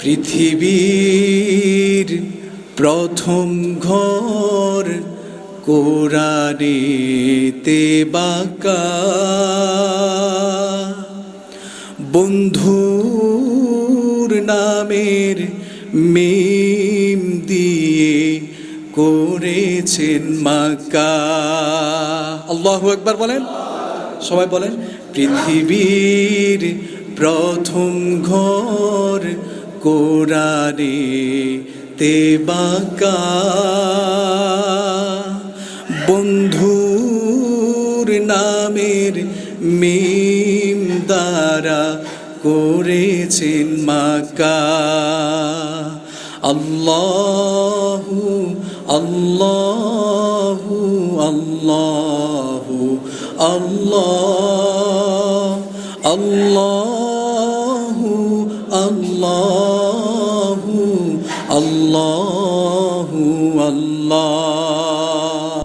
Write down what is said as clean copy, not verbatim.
পৃথিবীর প্রথম ঘর কোরআনেতে বাঁকা, বন্ধুর নামের মিম দিয়ে করেছেন মাকা। আল্লাহু আকবার বলেন, সবাই বলেন। পৃথিবীর প্রথম ঘর কোরআনেতে বাঁকা, বন্ধুর নামের মিম দ্বারা করেছেন মাকা। আল্লাহু আল্লাহু আল্লাহু আল্লাহ, আল্লাহু আল্লাহু আল্লাহু আল্লাহ।